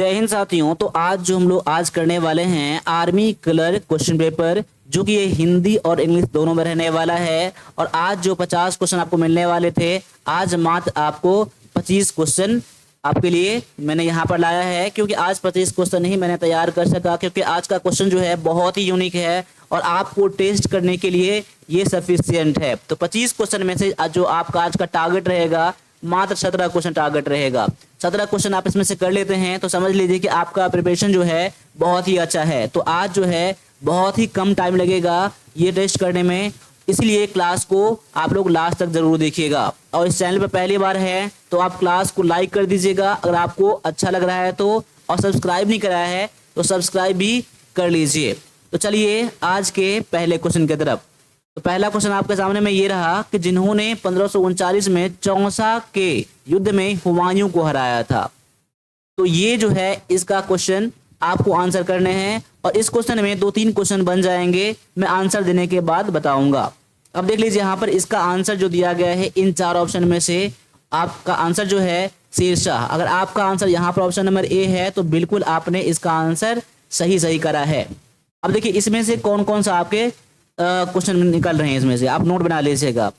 जय हिंद साथियों। तो आज जो हम लोग आज करने वाले हैं आर्मी कलर क्वेश्चन पेपर, जो कि ये हिंदी और इंग्लिश दोनों में रहने वाला है। और आज जो 50 क्वेश्चन आपको मिलने वाले थे, आज मात्र आपको 25 क्वेश्चन आपके लिए मैंने यहाँ पर लाया है। क्योंकि आज 25 क्वेश्चन ही मैंने तैयार कर सका, क्योंकि आज का क्वेश्चन जो है बहुत ही यूनिक है और आपको टेस्ट करने के लिए ये सफिशियंट है। तो 25 क्वेश्चन में से जो आपका आज का टारगेट रहेगा, मात्र 17 क्वेश्चन टारगेट रहेगा। 17 क्वेश्चन आप इसमें से कर लेते हैं तो समझ लीजिए कि आपका प्रिपरेशन जो है बहुत ही अच्छा है। तो आज जो है बहुत ही कम टाइम लगेगा ये टेस्ट करने में, इसलिए क्लास को आप लोग लास्ट तक जरूर देखिएगा। और इस चैनल पर पहली बार है तो आप क्लास को लाइक कर दीजिएगा अगर आपको अच्छा लग रहा है तो, और सब्सक्राइब नहीं करा है तो सब्सक्राइब भी कर लीजिए। तो चलिए आज के पहले क्वेश्चन की तरफ। तो पहला क्वेश्चन आपके सामने में ये रहा कि जिन्होंने 1539 में चौसा के युद्ध में हुमायूं को हराया था। तो ये जो है इसका क्वेश्चन आपको आंसर करने हैं और इस क्वेश्चन में 2-3 क्वेश्चन बन जाएंगे, मैं आंसर देने के बाद बताऊंगा। अब देख लीजिए यहाँ पर इसका आंसर जो दिया गया है, इन 4 ऑप्शन में से आपका आंसर जो है शेरशाह। अगर आपका आंसर यहाँ पर ऑप्शन नंबर ए है तो बिल्कुल आपने इसका आंसर सही करा है। अब देखिए इसमें से कौन कौन सा आपके क्वेश्चन निकल रहे हैं, इसमें से आप नोट बना लीजिएगा।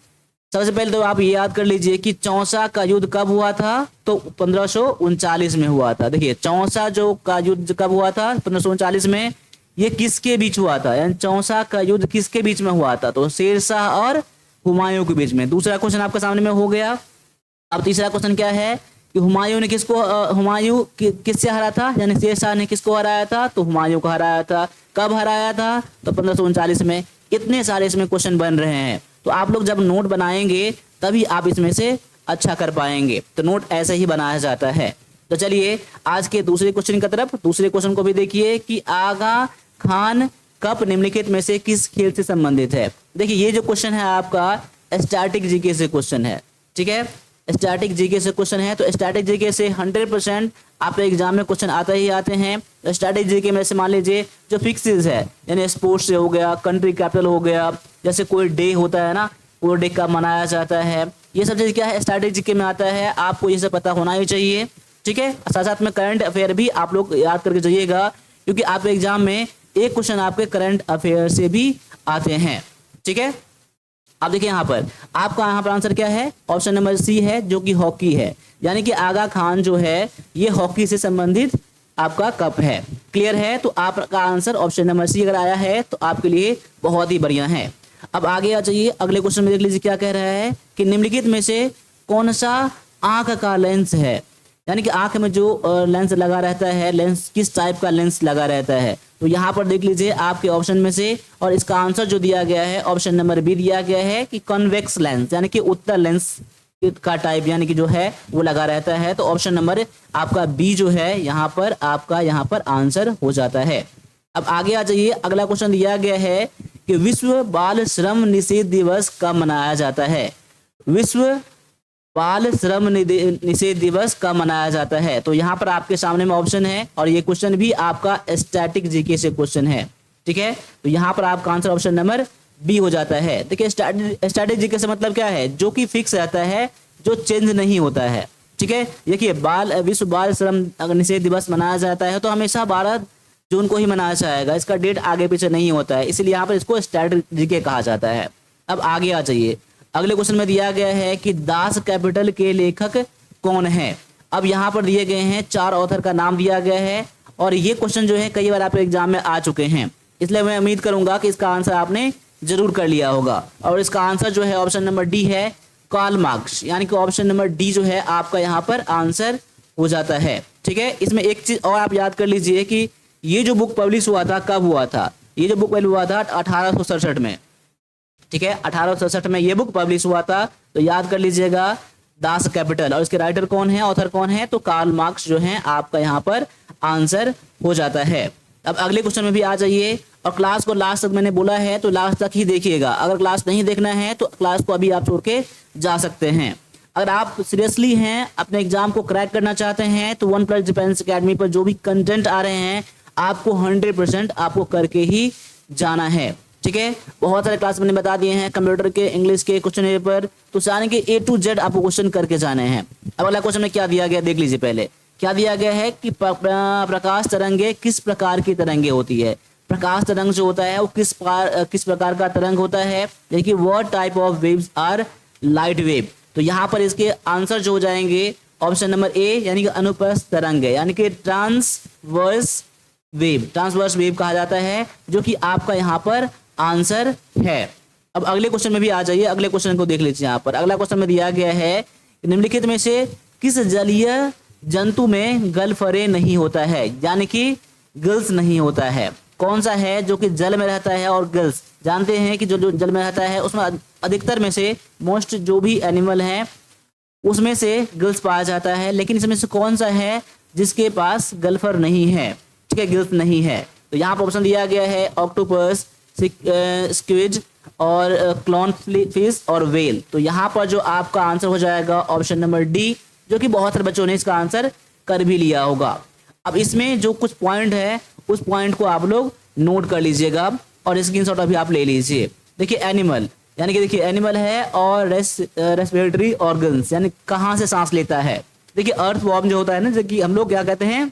सबसे पहले तो आप ये याद कर लीजिए कि चौसा का युद्ध कब हुआ था, तो 1539 में हुआ था। देखिए चौसा जो का युद्ध कब हुआ था, 1539 में, ये किसके बीच हुआ था, यानी चौसा का युद्ध किसके बीच में हुआ था, तो शेरशाह और हुमायूं के बीच में। दूसरा क्वेश्चन आपके सामने में हो गया। अब तीसरा क्वेश्चन क्या है कि हुमायूं ने किससे हरा था, यानी शेरशाह ने किसको हराया था, तो हुमायूं को हराया था। कब हराया था, तो 1539 में। इतने सारे इसमें क्वेश्चन बन रहे हैं, तो आप लोग जब नोट बनाएंगे तभी आप इसमें से अच्छा कर पाएंगे। तो नोट ऐसे ही बनाया जाता है। तो चलिए आज के दूसरे क्वेश्चन की तरफ। दूसरे क्वेश्चन को भी देखिए कि आगा खान कप निम्नलिखित में से किस खेल से संबंधित है। देखिए ये जो क्वेश्चन है आपका स्टैटिक जीके से क्वेश्चन है, ठीक है, स्टैटिक जीके से क्वेश्चन है। तो स्टैटिक जीके से 100% आपके एग्जाम में क्वेश्चन आते ही आते हैं। स्टैटिक जीके में से मान लीजिए जो फिक्सेस है, यानी स्पोर्ट्स से हो गया, कंट्री कैपिटल हो गया, जैसे कोई डे होता है ना, वो डे कब मनाया जाता है, ये सब चीज़ क्या है स्टैटिक जीके में आता है। आपको ये सब पता होना ही चाहिए, ठीक है। साथ साथ में करंट अफेयर भी आप लोग याद करके जाइएगा, क्योंकि आपके एग्जाम में एक क्वेश्चन आपके करंट अफेयर से भी आते हैं, ठीक है। अब देखिए यहाँ पर आपका यहाँ पर आंसर क्या है, ऑप्शन नंबर सी है, जो कि हॉकी है। यानी कि आगा खान जो है ये हॉकी से संबंधित आपका कप है। क्लियर है, तो आपका आंसर ऑप्शन नंबर सी अगर आया है तो आपके लिए बहुत ही बढ़िया है। अब आगे आ जाइए, अगले क्वेश्चन में देख लीजिए क्या कह रहा है कि निम्नलिखित में से कौन सा आंख का लेंस है, यानी कि आंख में जो लेंस लगा रहता है, लेंस किस टाइप का लेंस लगा रहता है। तो यहाँ पर देख लीजिए आपके ऑप्शन में से, और इसका आंसर जो दिया गया है ऑप्शन नंबर बी दिया गया है कि कॉन्वेक्स लेंस, यानी कि उत्तल लेंस का टाइप यानी कि जो है वो लगा रहता है। तो ऑप्शन नंबर आपका बी जो है यहाँ पर आपका यहाँ पर आंसर हो जाता है। अब आगे आ जाइए, अगला क्वेश्चन दिया गया है कि विश्व बाल श्रम निषेध दिवस कब मनाया जाता है। विश्व बाल श्रम निषेध दिवस कब मनाया जाता है। तो यहाँ पर आपके सामने में ऑप्शन है, और ये क्वेश्चन भी आपका स्टैटिक जीके से क्वेश्चन है, ठीक है। तो यहाँ पर आपका आंसर ऑप्शन नंबर बी हो जाता है। देखिए स्टैटिक जीके से मतलब क्या है, जो कि फिक्स रहता है, जो चेंज नहीं होता है, ठीक है। देखिए विश्व बाल श्रम निषेध दिवस मनाया जाता है तो हमेशा 12 जून को ही मनाया जाएगा, इसका डेट आगे पीछे नहीं होता है, इसलिए यहाँ पर इसको स्टैटिक जीके कहा जाता है। अब आगे आ जाइए, अगले क्वेश्चन में दिया गया है कि दास कैपिटल के लेखक कौन है। अब यहाँ पर दिए गए हैं 4 ऑथर का नाम दिया गया है, और ये क्वेश्चन जो है कई बार आपके एग्जाम में आ चुके हैं, इसलिए मैं उम्मीद करूंगा कि इसका आंसर आपने जरूर कर लिया होगा। और इसका आंसर जो है ऑप्शन नंबर डी है, कार्ल मार्क्स, यानी कि ऑप्शन नंबर डी जो है आपका यहाँ पर आंसर हो जाता है, ठीक है। इसमें एक चीज और आप याद कर लीजिए कि ये जो बुक पब्लिश हुआ था कब हुआ था, ये जो बुक पब्लिश हुआ था 1867 में, ठीक है, 1867 में ये बुक पब्लिश हुआ था। तो याद कर लीजिएगा दास कैपिटल, और इसके राइटर कौन है, ऑथर कौन है, तो कार्ल मार्क्स जो है आपका यहाँ पर आंसर हो जाता है। अब अगले क्वेश्चन में भी आ जाइए, और क्लास को लास्ट तक मैंने बोला है तो लास्ट तक ही देखिएगा। अगर क्लास नहीं देखना है तो क्लास को अभी आप छोड़ के जा सकते हैं। अगर आप सीरियसली हैं, अपने एग्जाम को क्रैक करना चाहते हैं, तो 1+ डिफेंस अकेडमी पर जो भी कंटेंट आ रहे हैं आपको 100% आपको करके ही जाना है, ठीक है। बहुत सारे क्लास मैंने बता दिए हैं, कंप्यूटर के, इंग्लिश के क्वेश्चन पेपर, तो सारे के A to Z आपको क्वेश्चन करके जाने हैं। अब अगला क्वेश्चन में क्या दिया गया देख लीजिए पहले क्या दिया गया है कि प्रकाश तरंगे किस प्रकार की तरंगे होती है। प्रकाश तरंग जो होता है वो किस प्रकार का तरंग होता है। देखिए what type of waves are light wave. तो यहाँ पर इसके आंसर जो हो जाएंगे ऑप्शन नंबर ए यानी कि अनुप्रस्थ तरंग है, यानी कि ट्रांसवर्स वेव कहा जाता है, जो कि आपका यहाँ पर आंसर है। अब अगले क्वेश्चन में भी आ जाइए, अगले क्वेश्चन को देख लीजिए। यहाँ पर अगला क्वेश्चन में दिया गया है निम्नलिखित में से किस जलीय जंतु में गलफरे नहीं होता है, यानी कि गिल्स नहीं होता है। कौन सा है जो कि जल में रहता है और गिल्स, जानते हैं कि जो जल में रहता है उसमें अधिकतर में से मोस्ट जो भी एनिमल हैं उसमें से गिल्स पाया जाता है, लेकिन इसमें से कौन सा है जिसके पास गल्फर नहीं है, ठीक है, गिल्स नहीं है। तो यहाँ पर ऑप्शन दिया गया है ऑक्टोपस, स्क्विड और क्लॉन फिश और वेल। तो यहाँ पर जो आपका आंसर हो जाएगा ऑप्शन नंबर डी, जो कि बहुत सारे बच्चों ने इसका आंसर कर भी लिया होगा। अब इसमें जो कुछ पॉइंट है उस पॉइंट को आप लोग नोट कर लीजिएगा और स्क्रीनशॉट अभी आप ले लीजिए। देखिए एनिमल, यानी कि देखिए एनिमल है और रेस्पिरेटरी ऑर्गन्स, यानी कहाँ से सांस लेता है। देखिए अर्थवॉर्म जो होता है ना, जो कि हम लोग क्या कहते हैं,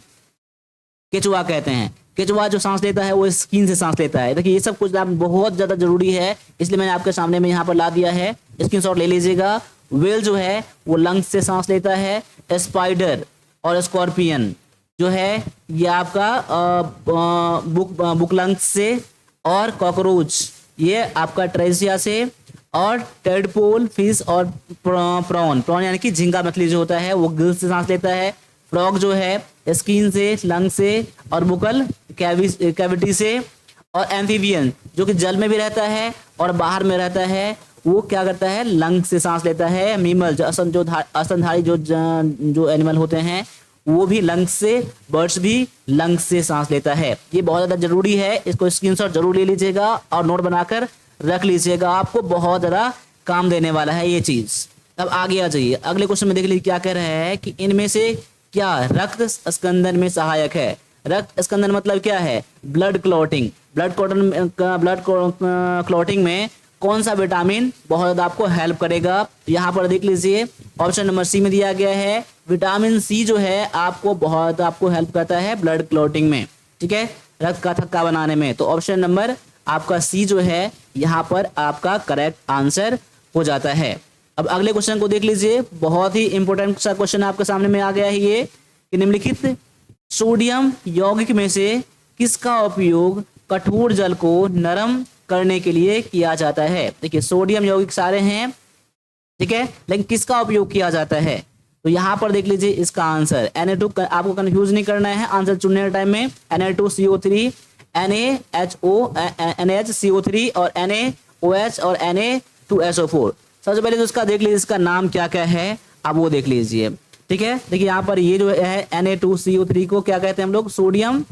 केचुआ कहते हैं। केचुआ जो सांस लेता है वो स्किन से सांस लेता है। देखिए ये सब कुछ बहुत ज्यादा जरूरी है, इसलिए मैंने आपके सामने में यहाँ पर ला दिया है, स्क्रीनशॉट ले लीजिएगा। वेल जो है वो लंग्स से सांस लेता है। स्पाइडर और स्कॉर्पियन जो है ये आपका बुक लंग्स से, और कॉकरोच ये आपका ट्रेसिया से, और टेडपोल फिश और प्रॉन यानी कि झींगा मछली जो होता है वो गिल्स से सांस लेता है। फ्रॉग जो है स्किन से, लंग से और बुकल कैविटी से। और एम्फीबियन जो कि जल में भी रहता है और बाहर में रहता है वो क्या करता है, लंग से सांस लेता है। मीमल जो स्तनधारी जो एनिमल होते हैं वो भी लंग्स से, बर्ड्स भी लंग्स से सांस लेता है। ये बहुत ज़्यादा जरूरी है, इसको स्क्रीनशॉट जरूर ले लीजिएगा और नोट बनाकर रख लीजिएगा, आपको बहुत ज़्यादा काम देने वाला है ये चीज़। अब आगे आ जाइए, अगले क्वेश्चन में देख लीजिए क्या कह रहा है कि इनमें से क्या रक्त स्कंदन में सहायक है। रक्त स्कंदन मतलब क्या है, ब्लड क्लॉटिंग। ब्लड क्लॉटिंग में कौन सा विटामिन बहुत ज़्यादा आपको हेल्प करेगा। यहाँ पर देख लीजिए ऑप्शन नंबर सी में दिया गया है विटामिन सी जो है आपको हेल्प करता है ब्लड क्लॉटिंग में, ठीक है, रक्त का थक्का बनाने में। तो ऑप्शन नंबर आपका सी जो है यहाँ पर आपका करेक्ट आंसर हो जाता है। अब अगले क्वेश्चन को देख लीजिए, बहुत ही इंपॉर्टेंट सा क्वेश्चन आपके सामने में आ गया है ये कि निम्नलिखित सोडियम यौगिक में से किसका उपयोग कठोर जल को नरम करने के लिए किया जाता है। देखिए सोडियम यौगिक सारे हैं, ठीक है, लेकिन किसका उपयोग किया जाता है। तो यहाँ पर देख लीजिए इसका आंसर Na2, आपको कंफ्यूज नहीं करना है आंसर चुनने के टाइम में। Na2CO3, NaHCO3 और NaOH और Na2SO4। सबसे पहले तो इसका देख लीजिए इसका नाम क्या क्या है, आप वो देख लीजिए, ठीक है। देखिए यहाँ पर ये जो है Na2CO3 को क्या कहते हैं हम लोग, सोडियम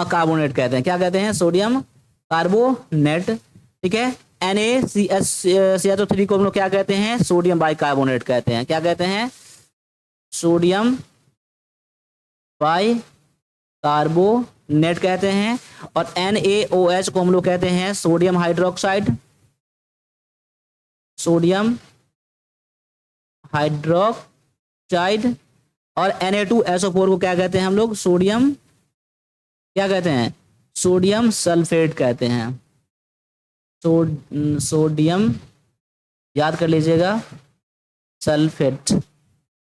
कार्बोनेट कहते हैं। क्या कहते हैं, सोडियम कार्बोनेट, ठीक है। NaCH3 को हम लोग क्या कहते हैं, सोडियम बाइकार्बोनेट कहते हैं। क्या कहते हैं, सोडियम बाइकार्बोनेट कहते हैं। और NaOH को हम लोग कहते हैं सोडियम हाइड्रोक्साइड, और Na2SO4 को क्या कहते हैं हम लोग, सोडियम क्या कहते हैं, सोडियम सल्फेट कहते हैं। सोडियम याद कर लीजिएगा, सल्फेट,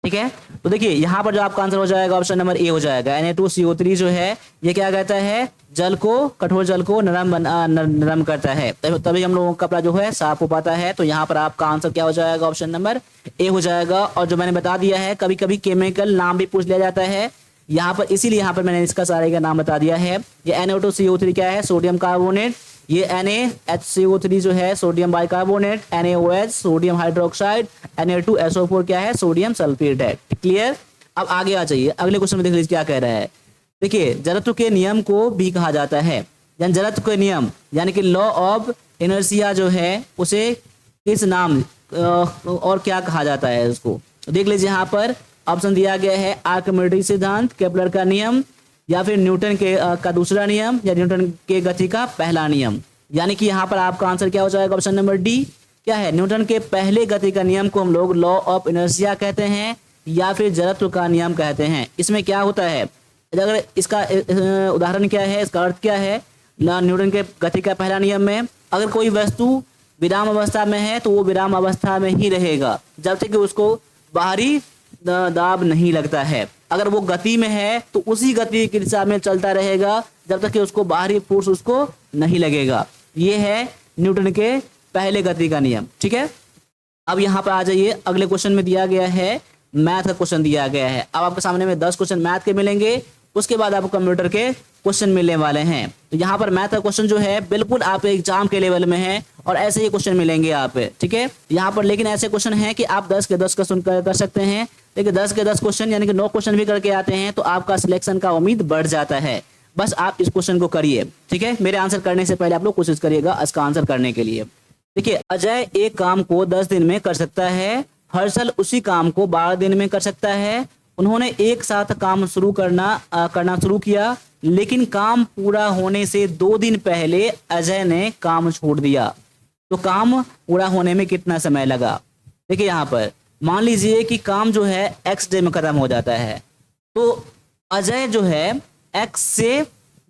ठीक है। तो देखिए यहाँ पर जो आपका आंसर हो जाएगा ऑप्शन नंबर ए हो जाएगा। Na2CO3 जो है ये क्या कहता है, जल को, कठोर जल को नरम करता है, तभी हम लोगों का कपड़ा जो है साफ हो पाता है। तो यहाँ पर आपका आंसर क्या हो जाएगा, ऑप्शन नंबर ए हो जाएगा। और जो मैंने बता दिया है कभी कभी केमिकल नाम भी पूछ लिया जाता है यहाँ पर, इसीलिए यहाँ पर मैंने इसका सारे का नाम बता दिया है। ये Na2CO3 क्या है, सोडियम कार्बोनेट। ये NaHCO3 जो है sodium bicarbonate. NaOH sodium hydroxide. Na2SO4 क्या है, सोडियम सल्फेट है। क्लियर। अब आगे आ जाइए, अगले क्वेश्चन में देख लीजिए क्या कह रहा है। देखिए जड़त्व के नियम को भी कहा जाता है, यानी जड़त्व के नियम यानी कि लॉ ऑफ इनर्शिया जो है उसे किस नाम और क्या कहा जाता है उसको। देख लीजिए यहाँ पर ऑप्शन दिया गया है आर्किमिडीज सिद्धांत, केपलर का नियम, या फिर न्यूटन का दूसरा नियम, या न्यूटन के गति का पहला नियम। यानी कि यहाँ पर आपका आंसर क्या हो जाएगा, ऑप्शन नंबर डी क्या है, न्यूटन के पहले गति का नियम को हम लोग लॉ ऑफ इनर्शिया कहते हैं, या फिर जड़त्व का नियम कहते हैं। इसमें क्या होता है, अगर इसका उदाहरण क्या है, इसका अर्थ क्या है, न्यूटन के गति का पहला नियम में अगर कोई वस्तु विराम अवस्था में है तो वो विराम अवस्था में ही रहेगा जब तक कि उसको बाहरी दाब नहीं लगता है। अगर वो गति में है तो उसी गति की दिशा में चलता रहेगा जब तक कि उसको बाहरी फोर्स उसको नहीं लगेगा। ये है न्यूटन के पहले गति का नियम। ठीक है, अब यहाँ पर आ जाइए, अगले क्वेश्चन में दिया गया है मैथ का क्वेश्चन दिया गया है। अब आपके सामने में 10 क्वेश्चन मैथ के मिलेंगे, उसके बाद आपको कंप्यूटर के क्वेश्चन मिलने वाले हैं। तो यहाँ पर मैथ का क्वेश्चन जो है बिल्कुल आप एग्जाम के लेवल में है और ऐसे ही क्वेश्चन मिलेंगे आप। ठीक है, यहाँ पर लेकिन ऐसे क्वेश्चन हैं कि आप 10 के 10 क्वेश्चन कर सकते हैं, लेकिन 10 के 10 क्वेश्चन यानी कि 9 क्वेश्चन भी करके आते हैं तो आपका सिलेक्शन का उम्मीद बढ़ जाता है। बस आप इस क्वेश्चन को करिए। ठीक है, मेरे आंसर करने से पहले आप लोग कोशिश करिएगा इसका आंसर करने के लिए। देखिए, अजय एक काम को 10 दिन में कर सकता है, हर्षल उसी काम को 12 दिन में कर सकता है। उन्होंने एक साथ काम करना शुरू किया, लेकिन काम पूरा होने से 2 दिन पहले अजय ने काम छोड़ दिया। तो काम पूरा होने में कितना समय लगा? देखिए, यहाँ पर मान लीजिए कि काम जो है x डे में खत्म हो जाता है, तो अजय जो है x से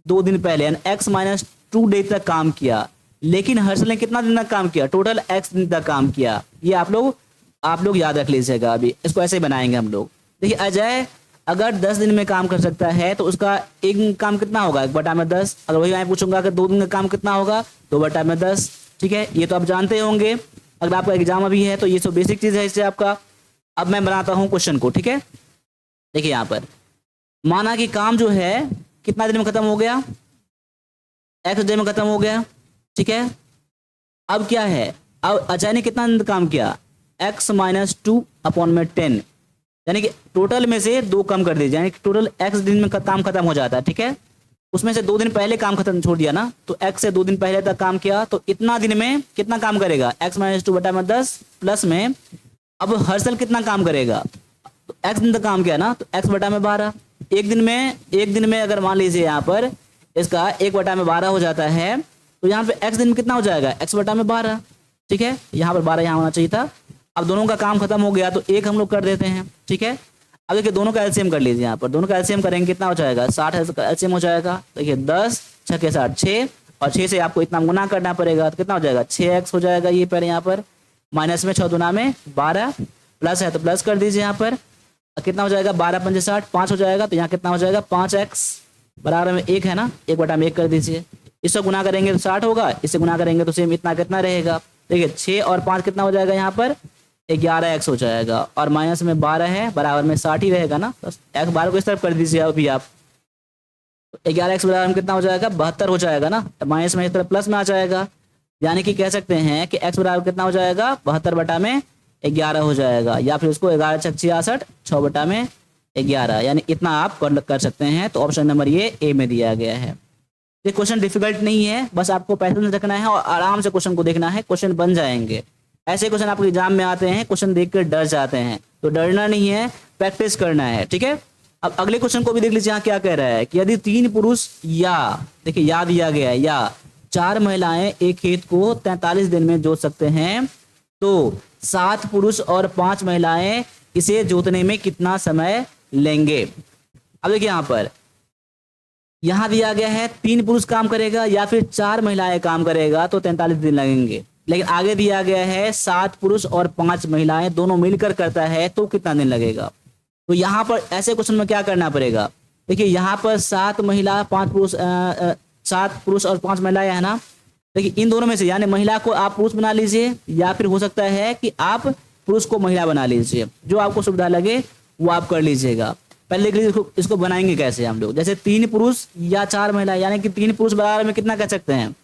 2 दिन पहले यानी x - 2 डे तक काम किया, लेकिन हर्षल ने कितना दिन तक काम किया? टोटल x दिन तक काम किया। ये आप लोग याद रख लीजिएगा। अभी इसको ऐसे बनाएंगे हम लोग। देखिए, अजय अगर 10 दिन में काम कर सकता है तो उसका एक दिन काम कितना होगा? 1/10। अगर वही मैं पूछूंगा कि 2 दिन का काम कितना होगा? 2/10। ठीक है, ये तो आप जानते होंगे, अगर आपका एग्जाम अभी है तो ये सब बेसिक चीज है इससे आपका। अब मैं बनाता हूँ क्वेश्चन को। ठीक है, देखिए यहाँ पर माना कि काम जो है कितना दिन में खत्म हो गया? x डे में खत्म हो गया। ठीक है, अब क्या है, अब अजय ने कितना दिन काम किया? x - 2/10, यानी कि टोटल में से 2 कम कर दीजिए, यानी कि टोटल x दिन में काम खत्म हो जाता है। ठीक है, उसमें से 2 दिन पहले काम खत्म छोड़ दिया ना, तो x से 2 दिन पहले तक काम किया, तो इतना दिन में कितना काम करेगा? x - 2/10 प्लस में अब हर्षल कितना काम करेगा? तो x दिन तक काम किया ना, तो x/12। एक दिन में अगर मान लीजिए यहाँ पर इसका 1/12 हो जाता है, तो यहाँ पे x दिन में कितना हो जाएगा? x/12। ठीक है, यहाँ पर 12 यहाँ होना चाहिए था। अब दोनों का काम खत्म हो गया तो 1 हम लोग कर देते हैं। ठीक है, अब देखिए दोनों का एलसीएम कर लीजिए। यहाँ पर दोनों का एलसीएम करेंगे कितना हो जाएगा? 60 का एलसीएम हो जाएगा। देखिए 10 6 के 60 6 और 6 से आपको इतना गुना करना पड़ेगा, तो कितना हो जाएगा? 6x हो जाएगा। ये पहले यहाँ पर माइनस में 6 दूना में 12, प्लस है तो प्लस कर दीजिए। यहाँ पर कितना हो जाएगा? 12 पंजे 60, 5 हो जाएगा। तो यहाँ कितना हो जाएगा? 5x बराबर में 1 है ना, 1/1 कर दीजिए। इससे गुना करेंगे तो 60 होगा, इससे गुना करेंगे तो सेम इतना कितना रहेगा? देखिए 6 और 5 कितना हो जाएगा? यहाँ पर 11x हो जाएगा, और माइनस में 12 है बराबर में 60 ही रहेगा ना, बस x 12 को इस तरफ कर दीजिए अभी आप। तो 11x बराबर में कितना हो जाएगा? 72 हो जाएगा ना, माइनस में इस तरफ प्लस में आ जाएगा, यानी कि कह सकते हैं कि x बराबर कितना हो जाएगा? 72/11 हो जाएगा, या फिर उसको 11 × 66 6/11, यानी इतना आप कर सकते हैं। तो ऑप्शन नंबर ये ए में दिया गया है। ये क्वेश्चन डिफिकल्ट नहीं है, बस आपको पैटर्न रखना है और आराम से क्वेश्चन को देखना है, क्वेश्चन बन जाएंगे। ऐसे क्वेश्चन आपके एग्जाम में आते हैं, क्वेश्चन देखकर डर जाते हैं, तो डरना नहीं है, प्रैक्टिस करना है। ठीक है, अब अगले क्वेश्चन को भी देख लीजिए। यहाँ क्या कह रहा है कि यदि 3 पुरुष या, देखिए या दिया गया है, या 4 महिलाएं एक खेत को 43 दिन में जोत सकते हैं, तो 7 पुरुष और 5 महिलाएं इसे जोतने में कितना समय लेंगे? अब देखिए यहाँ दिया गया है 3 पुरुष काम करेगा या फिर 4 महिलाएं काम करेगा तो 43 दिन लगेंगे, लेकिन आगे दिया गया है 7 पुरुष और 5 महिलाएं दोनों मिलकर करता है तो कितना दिन लगेगा? तो यहाँ पर ऐसे क्वेश्चन में क्या करना पड़ेगा? देखिए यहाँ पर 7 पुरुष और 5 महिलाएं है ना, देखिए इन दोनों में से यानी महिला को आप पुरुष बना लीजिए, या फिर हो सकता है कि आप पुरुष को महिला बना लीजिए, जो आपको सुविधा लगे वो आप कर लीजिएगा। पहले देख लीजिए इसको बनाएंगे कैसे हम लोग। जैसे 3 पुरुष या 4 महिला, यानी कि 3 पुरुष बराबर में कितना कह सकते हैं?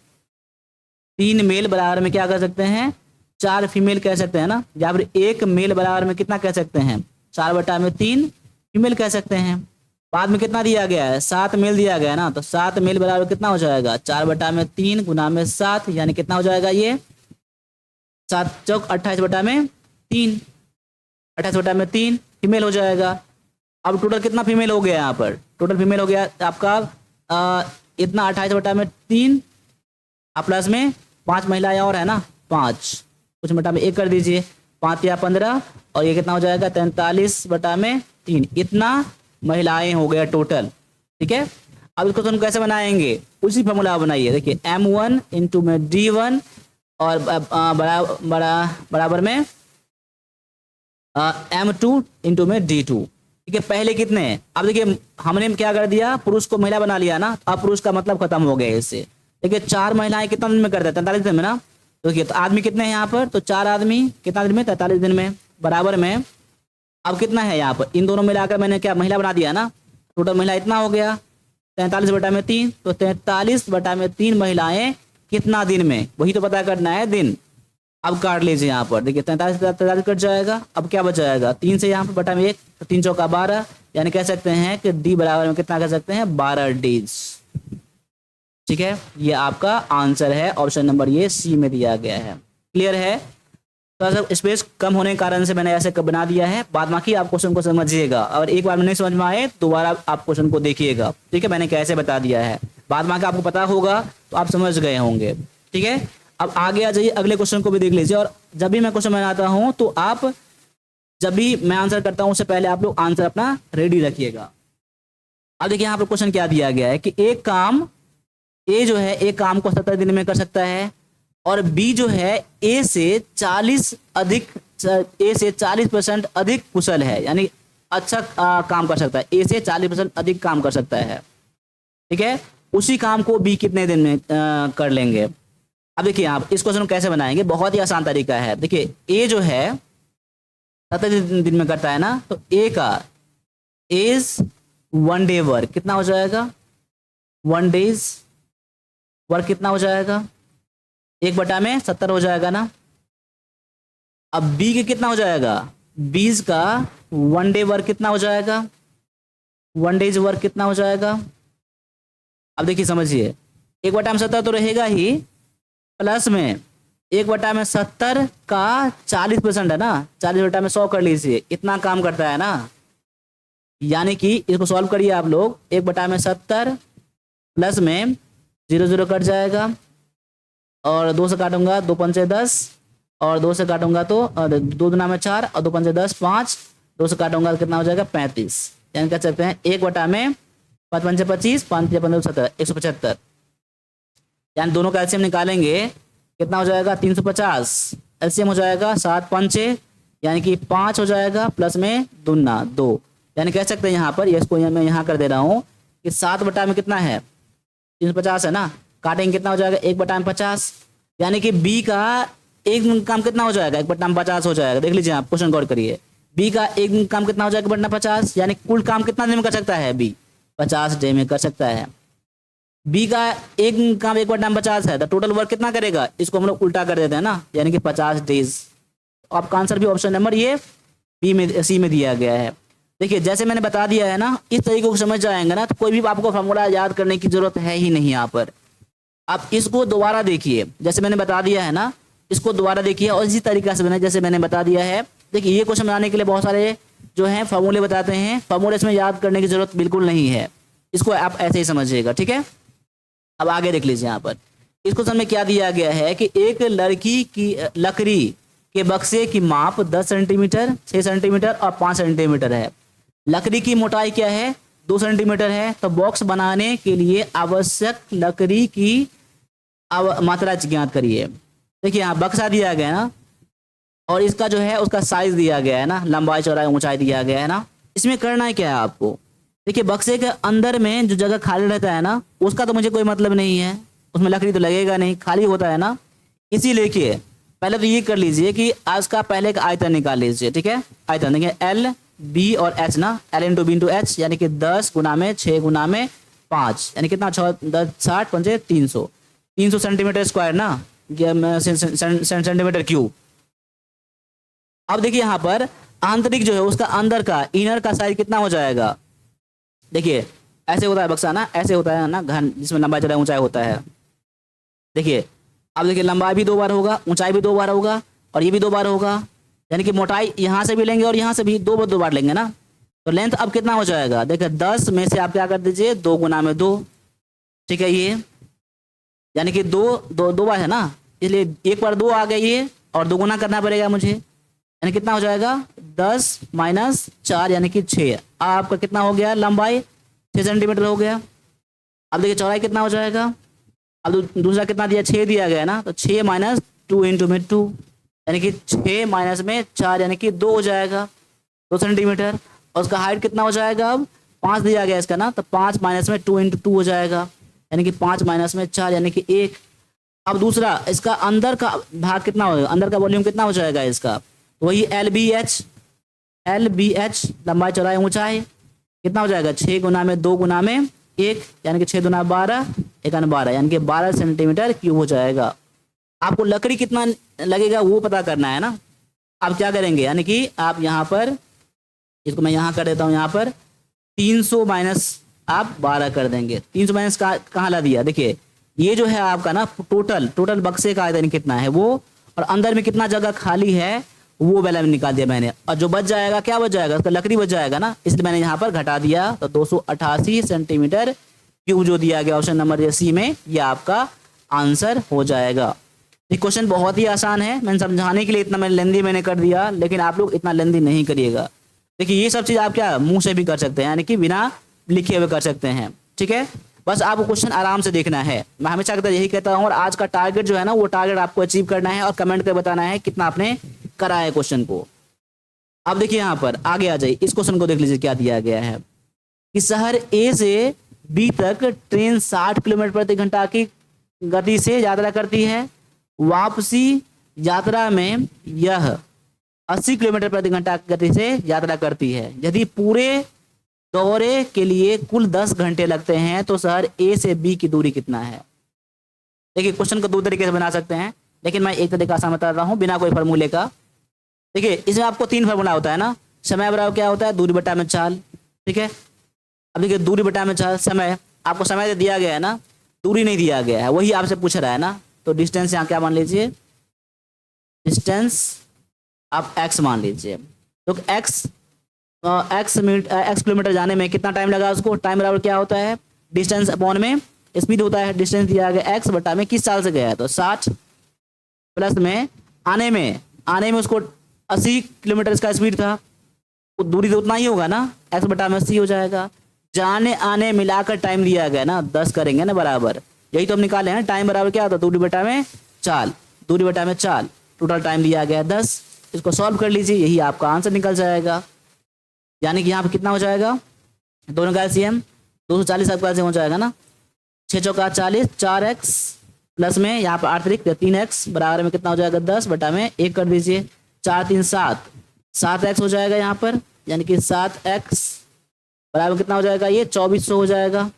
3 मेल बराबर में क्या कर सकते हैं? 4 फीमेल कह सकते हैं ना, या फिर 1 मेल बराबर में कितना कह सकते हैं? 4/3 फीमेल कह सकते हैं। बाद में कितना दिया गया है? 7 मेल दिया गया है ना, तो 7 मेल बराबर कितना हो जाएगा? 4/3 गुना में 7, यानी कितना हो जाएगा? ये 7 चौक 28/3, 28/3 फीमेल हो जाएगा। अब टोटल कितना फीमेल हो गया? यहाँ पर टोटल फीमेल हो गया आपका इतना 28/3, प्लस में 5 महिलाएं और है ना, 5 कुछ बटा में 1 कर दीजिए, 5 या 15 और ये कितना हो जाएगा 43/3। इतना महिलाएं हो गया टोटल। ठीक है, अब इसको तुम कैसे बनाएंगे, उसी फॉर्मूला बनाइए। देखिए M1 इंटू में D1 और बराबर में M2 इंटू में D2। ठीक है, पहले कितने हैं, अब देखिए हमने क्या कर दिया, पुरुष को महिला बना लिया ना, अब पुरुष का मतलब खत्म हो गया इससे। देखिए 4 महिलाएं कितना दिन में करते हैं, 43 दिन में ना। तो देखिए तो आदमी कितने हैं यहाँ पर, तो 4 आदमी कितना दिन में, 43 दिन में। बराबर में अब कितना है यहाँ पर, इन दोनों मिलाकर मैंने क्या महिला बना दिया ना, टोटल महिला इतना हो गया 43/3। तो 43/3 महिलाएं कितना दिन में, वही तो पता करना है दिन। अब काट लीजिए यहाँ पर, देखिए 43 कट जाएगा, अब क्या बच जाएगा 3 से यहाँ पर बटा में 1, तो 3 चौका 12, यानी कह सकते हैं कि डी बराबर में कितना कह सकते हैं 12 डेज। ठीक है, ये आपका आंसर है, ऑप्शन नंबर ये सी में दिया गया है। क्लियर है, तो सर स्पेस कम होने के कारण से मैंने ऐसे बना दिया है। बाद बाकी आप क्वेश्चन को समझिएगा, और एक बार में नहीं समझ में आए दोबारा आप क्वेश्चन को देखिएगा। ठीक है, मैंने कैसे बता दिया है, बाद बाकी आपको पता होगा तो आप समझ गए होंगे। ठीक है, अब आगे आ जाइए, अगले क्वेश्चन को भी देख लीजिए। और जब भी मैं क्वेश्चन बनाता हूं तो आप जब भी मैं आंसर करता हूं उससे पहले आप लोग आंसर अपना रेडी रखिएगा। अब देखिए यहाँ पर क्वेश्चन क्या दिया गया है कि एक काम ए जो है एक काम को 70 दिन में कर सकता है, और बी जो है ए से 40% अधिक कुशल है, यानी अच्छा काम कर सकता है, ए से 40% अधिक काम कर सकता है। ठीक है, उसी काम को बी कितने दिन में कर लेंगे। अब देखिए आप इस क्वेश्चन को कैसे बनाएंगे, बहुत ही आसान तरीका है। देखिए ए जो है 70 दिन में करता है ना, तो ए का एज 1 डे वर्क कितना हो जाएगा, 1 डेज वर्क कितना हो जाएगा, 1/70 हो जाएगा ना। अब बी के कितना हो जाएगा, 20 का 1 डे वर्क कितना हो जाएगा, 1 डेज वर्क कितना हो जाएगा। अब देखिए समझिए 1/70 तो रहेगा ही, प्लस में 1/70 का 40% है ना, 40/100 कर लीजिए, इतना काम करता है ना। यानी कि इसको सॉल्व करिए आप लोग, 1/70 प्लस में 0 0 कट जाएगा, और 2 से काटूंगा 2 पंचे 10, और 2 से काटूंगा तो 2 दूना में 4 और 2 पंचे 10 5, 2 से काटूंगा तो कितना हो जाएगा 35। यानी कह सकते हैं 1/5 पंचे 25, 5 15 17, 175। यानी दोनों का एलसीएम निकालेंगे कितना हो जाएगा 350। एलसीएम हो जाएगा 7 पंचे यानी कि 5 हो जाएगा, प्लस में दूना 2, यानी कह सकते हैं यहाँ पर, इसको मैं यहाँ कर दे रहा हूँ कि 7 में कितना है 350 है ना, काटेंगे कितना हो जाएगा 1/50, यानी कि बी का एक काम कितना हो जाएगा 1/50 हो जाएगा। देख लीजिए आप, क्वेश्चन गौर करिए, बी का एक काम कितना हो जाएगा 1/50, यानी कुल काम कितना दिन में कर सकता है बी, 50 डे में कर सकता है। बी का एक काम 1/50 है, तो टोटल वर्क कितना करेगा, इसको हम लोग उल्टा कर देते हैं ना, यानी कि 50 डेज। आपका आंसर भी ऑप्शन नंबर ये बी में सी में दिया गया है। देखिए जैसे मैंने बता दिया है ना, इस तरीके को समझ जाएंगे ना, तो कोई भी आपको फॉर्मूला याद करने की जरूरत है ही नहीं यहाँ पर। आप इसको दोबारा देखिए, जैसे मैंने बता दिया है ना, इसको दोबारा देखिए और इसी तरीके से बनाए जैसे मैंने बता दिया है। देखिए ये क्वेश्चन बनाने के लिए बहुत सारे जो है फॉर्मूले बताते हैं, फॉर्मूले इसमें याद करने की जरूरत बिल्कुल नहीं है, इसको आप ऐसे ही समझिएगा। ठीक है, अब आगे देख लीजिए यहाँ पर इस क्वेश्चन में क्या दिया गया है कि एक लड़की की लकड़ी के बक्से की माप 10 सेंटीमीटर, 6 सेंटीमीटर और 5 सेंटीमीटर है। लकड़ी की मोटाई क्या है 2 सेंटीमीटर है, तो बॉक्स बनाने के लिए आवश्यक लकड़ी की मात्रा ज्ञात करिए। देखिए यहाँ बक्सा दिया गया है ना, और इसका जो है उसका साइज दिया गया है ना, लंबाई चौड़ाई ऊंचाई दिया गया है ना। इसमें करना क्या है आपको, देखिए बक्से के अंदर में जो जगह खाली रहता है ना, उसका तो मुझे कोई मतलब नहीं है, उसमें लकड़ी तो लगेगा नहीं, खाली होता है ना। इसीलिए पहले तो ये कर लीजिए कि आज का पहले का आयतन निकाल लीजिए। ठीक है, आयतन देखिए एल बी और एच ना, L into B into H, यानी कि 10 गुना में 6 गुना में 5, यानी कितना 10 60 पंचे 300, 300 सेंटीमीटर स्क्वायर ना, सेंटीमीटर क्यूब। अब देखिए यहाँ पर आंतरिक जो है उसका अंदर का इनर का साइज कितना हो जाएगा। देखिए ऐसे होता है बक्सा ना, ऐसे होता है ना घन, जिसमें लंबाई चौड़ाई ऊंचाई होता है। देखिए अब देखिए लंबाई भी 2 बार होगा, ऊंचाई भी 2 बार होगा, और ये भी 2 बार होगा, यानी कि मोटाई यहाँ से भी लेंगे और यहाँ से भी 2 बार लेंगे ना, तो लेंथ अब कितना हो जाएगा। देखिए 10 में से आप क्या कर दीजिए 2 गुना में 2। ठीक है, ये यानी कि 2 बार है ना, इसलिए एक बार 2 आ गई है और 2 गुना करना पड़ेगा मुझे, यानी कितना हो जाएगा 10 माइनस 4 यानी कि 6। आपका कितना हो गया लंबाई 6 सेंटीमीटर हो गया। अब देखिए चौड़ाई कितना हो जाएगा, अब दूसरा कितना दिया 6 दिया गया ना, तो 6 माइनस 2 इंटू में 2 यानी कि 6 माइनस में 4 यानी कि 2 हो जाएगा 2 सेंटीमीटर। और उसका हाइट कितना हो जाएगा, अब 5 दिया गया इसका ना, तो 5 माइनस में 2 इंटू 2 हो जाएगा यानी कि 5 माइनस में 4 यानी कि 1। अब दूसरा इसका अंदर का भाग कितना होगा, अंदर का वॉल्यूम कितना हो जाएगा इसका, तो वही एल बी एच लंबाई चौड़ाई ऊंचाई कितना हो जाएगा 6 गुना में 2 गुना में 1 यानी कि 6 दुना 12 1 12 यानी कि 12 सेंटीमीटर क्यूब हो जाएगा। आपको लकड़ी कितना लगेगा वो पता करना है ना। आप क्या करेंगे, यानी कि आप यहाँ पर इसको मैं यहाँ कर देता हूँ, यहाँ पर 300 माइनस आप 12 कर देंगे। 300 माइनस कहाँ ला दिया, देखिए ये जो है आपका ना टोटल बक्से का आयतन कितना है वो, और अंदर में कितना जगह खाली है वो वाला में निकाल दिया मैंने, और जो बच जाएगा क्या बच जाएगा, उसका लकड़ी बच जाएगा ना, इसलिए मैंने यहाँ पर घटा दिया। तो 288 सेंटीमीटर क्यूब जो दिया गया ऑप्शन नंबर सी में, ये आपका आंसर हो जाएगा। ये क्वेश्चन बहुत ही आसान है, मैंने समझाने के लिए इतना मैं लेंदी मैंने कर दिया, लेकिन आप लोग इतना लेंदी नहीं करिएगा। देखिए ये सब चीज़ आप क्या मुंह से भी कर सकते हैं, यानी कि बिना लिखे हुए कर सकते हैं, ठीक है। बस आपको क्वेश्चन आराम से देखना है, मैं हमेशा यही कहता हूँ। और आज का टारगेट जो है ना, वो टारगेट आपको अचीव करना है और कमेंट कर बताना है कितना आपने करा है क्वेश्चन को। अब देखिए यहाँ पर आगे आ जाइए, इस क्वेश्चन को देख लीजिए क्या दिया गया है कि शहर ए से बी तक ट्रेन 60 किलोमीटर प्रति घंटा की गति से यात्रा करती है, वापसी यात्रा में यह 80 किलोमीटर प्रति घंटा की गति से यात्रा करती है। यदि पूरे दौरे के लिए कुल 10 घंटे लगते हैं तो शहर ए से बी की दूरी कितना है। देखिए क्वेश्चन को 2 तरीके से बना सकते हैं, लेकिन मैं एक तरीका आसान बता रहा हूँ बिना कोई फार्मूले का। देखिए इसमें आपको 3 फार्मूला होता है ना, समय बराबर क्या होता है दूरी बटा में चाल, ठीक है। अब देखिए दूरी बटा में चाल, समय आपको समय दिया गया है ना, दूरी नहीं दिया गया है, वही आपसे पूछ रहा है ना। तो डिस्टेंस यहाँ क्या मान लीजिए, डिस्टेंस आप x मान लीजिए। तो x किलोमीटर जाने में कितना टाइम लगा, उसको टाइम बराबर क्या होता है डिस्टेंस अपॉन में स्पीड होता है। डिस्टेंस दिया गया x बटा में किस साल से गया है, तो 60 प्लस में आने में उसको 80 किलोमीटर इसका स्पीड था, तो दूरी तो उतना ही होगा ना, x बटा में 80 हो जाएगा। जाने आने मिलाकर टाइम दिया गया ना 10 करेंगे ना बराबर, यही तो हम निकाले हैं। टाइम बराबर क्या होता है दूरी बटा में चाल, दूरी बटा में चाल, टोटल टाइम दिया गया 10। इसको सॉल्व कर लीजिए, यही आपका आंसर निकल जाएगा। यानी कि यहाँ पे कितना हो जाएगा, दोनों का एलसीएम 240 आपका एलसीएम हो जाएगा ना, 6 चौका 40, 4x प्लस में यहाँ पर 8 3 3x बराबर में कितना हो जाएगा 10 बटा में 1 कर दीजिए, 4 3 7 7x हो जाएगा यहाँ पर, यानी कि 7x बराबर कितना हो जाएगा ये 2400 हो जाएगा।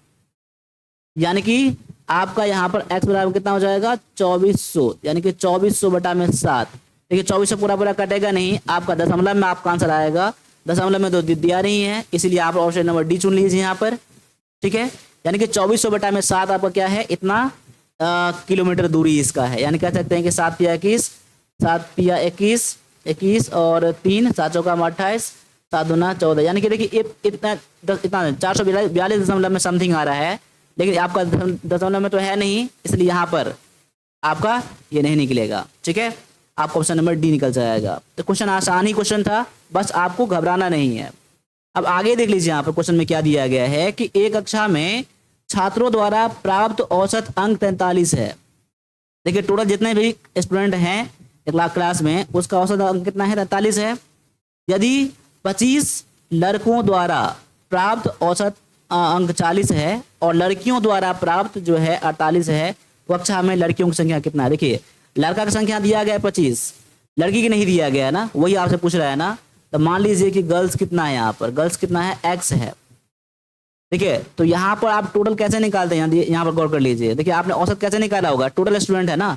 यानी कि आपका यहाँ पर x बराबर कितना हो जाएगा 2400, यानी कि 2400 बटा में 7। देखिए 2400 पूरा कटेगा नहीं, आपका दशमलव में आपका आंसर आएगा, दशमलव में तो दिया नहीं है, इसीलिए आप ऑप्शन नंबर डी चुन लीजिए यहाँ पर, ठीक है। यानी कि 2400 बटा में 7 आपका क्या है, इतना किलोमीटर दूरी इसका है। यानी कह सकते हैं कि 7 पिया 21, 7 पिया 21, 21 और 3 7 चौका 28, 7 दूना 14, यानी कि देखिए इतना 442 दशमलव में समथिंग आ रहा है, लेकिन आपका दशमलव में तो है नहीं, इसलिए यहाँ पर आपका ये नहीं निकलेगा, ठीक है। आपका ऑप्शन नंबर डी निकल जाएगा। तो क्वेश्चन आसान ही क्वेश्चन था, बस आपको घबराना नहीं है। अब आगे देख लीजिए यहाँ पर क्वेश्चन में क्या दिया गया है कि एक कक्षा में छात्रों द्वारा प्राप्त औसत अंक 43 है। देखिए टोटल जितने भी स्टूडेंट हैं क्लास में उसका औसत अंक कितना है 43 है। यदि 25 लड़कों द्वारा प्राप्त औसत अंक 40 है और लड़कियों द्वारा प्राप्त जो है 48 है, तो कक्षा में लड़कियों की संख्या कितना है। देखिए लड़का की संख्या दिया गया है 25, लड़की की नहीं दिया गया है ना, वही आपसे पूछ रहा है ना। तो मान लीजिए कि गर्ल्स कितना है, यहाँ पर गर्ल्स कितना है x है, ठीक है। तो यहाँ पर आप टोटल कैसे निकालते हैं, यहाँ पर गौर कर लीजिए। देखिए आपने औसत कैसे निकाला होगा, टोटल स्टूडेंट है ना,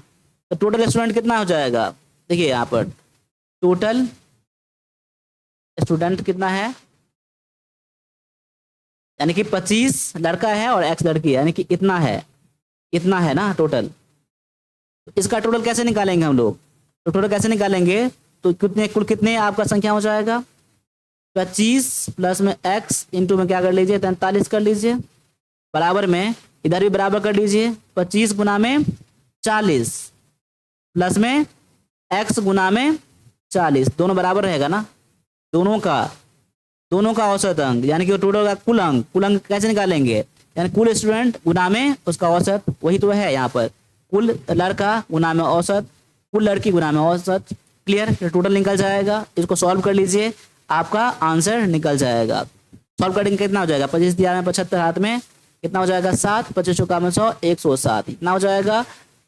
तो टोटल स्टूडेंट कितना हो जाएगा। देखिए यहाँ पर टोटल स्टूडेंट कितना है, यानी कि 25 लड़का है और x लड़की है, यानी कि इतना है ना टोटल। इसका टोटल कैसे निकालेंगे हम लोग, तो टोटल कैसे निकालेंगे, तो कुल कितने आपका संख्या हो जाएगा 25 प्लस में x इंटू में क्या कर लीजिए 43 कर लीजिए, बराबर में इधर भी बराबर कर लीजिए 25 गुना में 40 प्लस में x गुना में 40, दोनों बराबर रहेगा ना, दोनों का औसत अंक यानी कि टोटल का कुल अंक कैसे निकालेंगे, यानी कुल स्टूडेंट गुना में उसका औसत, वही तो है यहाँ पर, कुल लड़का गुना में औसत, कुल लड़की गुना में औसत। क्लियर, टोटल निकल जाएगा। इसको सॉल्व कर लीजिए, आपका आंसर निकल जाएगा। सॉल्व करेंगे कितना हो जाएगा, 25 दिया में 75 हाथ में कितना हो जाएगा 7, 25 चौका में 100, 107 इतना हो जाएगा।